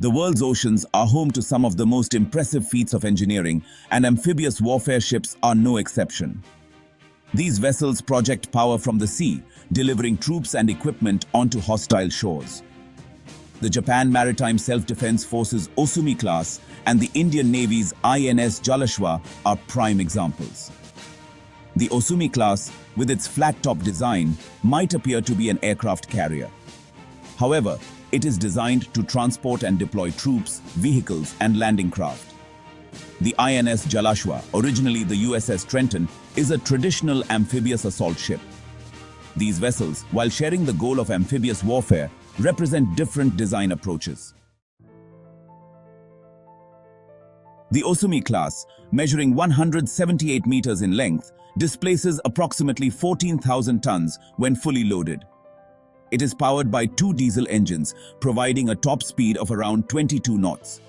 The world's oceans are home to some of the most impressive feats of engineering, and amphibious warfare ships are no exception. These vessels project power from the sea, delivering troops and equipment onto hostile shores. The Japan Maritime Self-Defense Force's Osumi class and the Indian Navy's INS Jalashwa are prime examples. The Osumi class, with its flat-top design, might appear to be an aircraft carrier. However, it is designed to transport and deploy troops, vehicles, and landing craft. The INS Jalashwa, originally the USS Trenton, is a traditional amphibious assault ship. These vessels, while sharing the goal of amphibious warfare, represent different design approaches. The Osumi class, measuring 178 meters in length, displaces approximately 14,000 tons when fully loaded. It is powered by 2 diesel engines, providing a top speed of around 22 knots.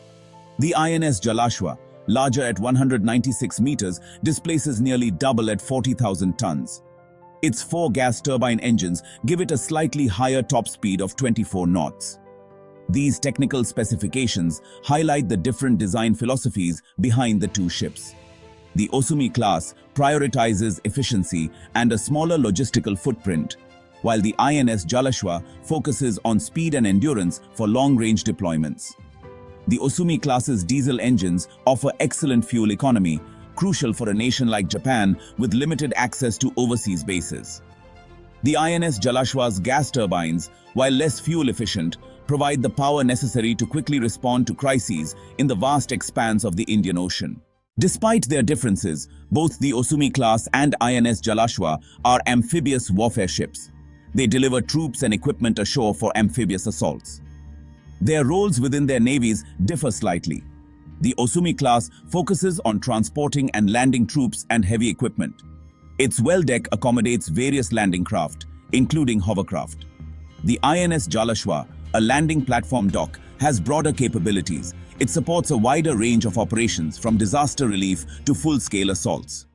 The INS Jalashwa, larger at 196 meters, displaces nearly double at 40,000 tons. Its 4 gas turbine engines give it a slightly higher top speed of 24 knots. These technical specifications highlight the different design philosophies behind the two ships. The Osumi class prioritizes efficiency and a smaller logistical footprint, while the INS Jalashwa focuses on speed and endurance for long-range deployments. The Osumi class's diesel engines offer excellent fuel economy, crucial for a nation like Japan with limited access to overseas bases. The INS Jalashwa's gas turbines, while less fuel efficient, provide the power necessary to quickly respond to crises in the vast expanse of the Indian Ocean. Despite their differences, both the Osumi class and INS Jalashwa are amphibious warfare ships. They deliver troops and equipment ashore for amphibious assaults. Their roles within their navies differ slightly. The Osumi class focuses on transporting and landing troops and heavy equipment. Its well deck accommodates various landing craft, including hovercraft. The INS Jalashwa, a landing platform dock, has broader capabilities. It supports a wider range of operations from disaster relief to full-scale assaults.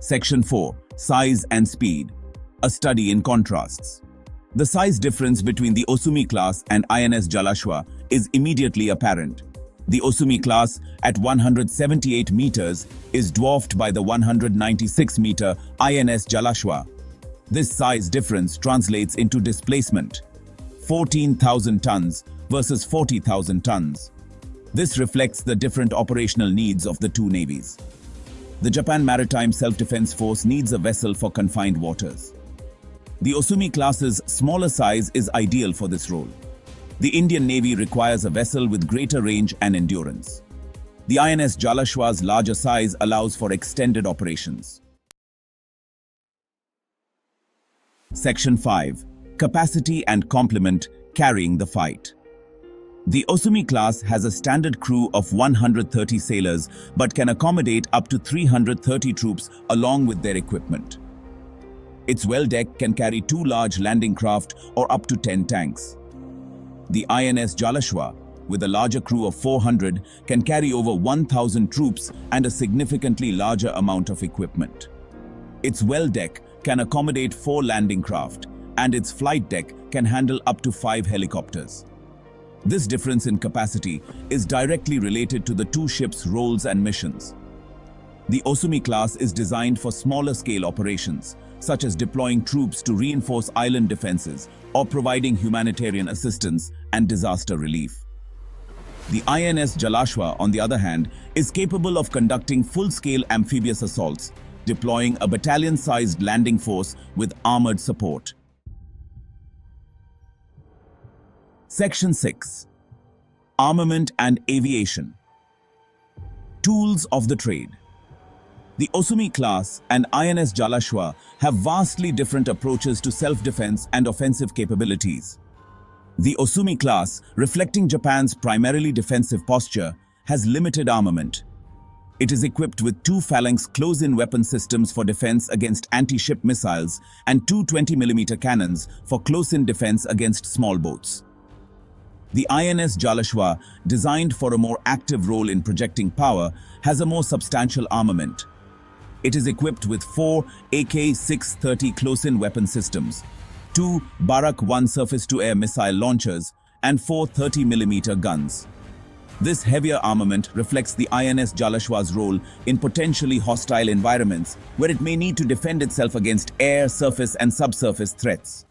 Section 4. Size and Speed. A study in contrasts. The size difference between the Osumi class and INS Jalashwa is immediately apparent. The Osumi class, at 178 meters, is dwarfed by the 196-meter INS Jalashwa. This size difference translates into displacement: 14,000 tons versus 40,000 tons. This reflects the different operational needs of the two navies. The Japan Maritime Self-Defense Force needs a vessel for confined waters. The Osumi class's smaller size is ideal for this role. The Indian Navy requires a vessel with greater range and endurance. The INS Jalashwa's larger size allows for extended operations. Section 5. Capacity and complement carrying the fight. The Osumi class has a standard crew of 130 sailors but can accommodate up to 330 troops along with their equipment. Its well deck can carry 2 large landing craft or up to 10 tanks. The INS Jalashwa, with a larger crew of 400, can carry over 1,000 troops and a significantly larger amount of equipment. Its well deck can accommodate 4 landing craft, and its flight deck can handle up to 5 helicopters. This difference in capacity is directly related to the two ships' roles and missions. The Osumi class is designed for smaller-scale operations, such as deploying troops to reinforce island defenses or providing humanitarian assistance and disaster relief. The INS Jalashwa, on the other hand, is capable of conducting full-scale amphibious assaults, deploying a battalion-sized landing force with armored support. Section 6. Armament and Aviation. Tools of the trade. The Osumi class and INS Jalashwa have vastly different approaches to self-defense and offensive capabilities. The Osumi class, reflecting Japan's primarily defensive posture, has limited armament. It is equipped with 2 phalanx close-in weapon systems for defense against anti-ship missiles and 2 20mm cannons for close-in defense against small boats. The INS Jalashwa, designed for a more active role in projecting power, has a more substantial armament. It is equipped with 4 AK-630 close-in weapon systems, 2 Barak-1 surface-to-air missile launchers, and 4 30mm guns. This heavier armament reflects the INS Jalashwa's role in potentially hostile environments where it may need to defend itself against air, surface, and subsurface threats.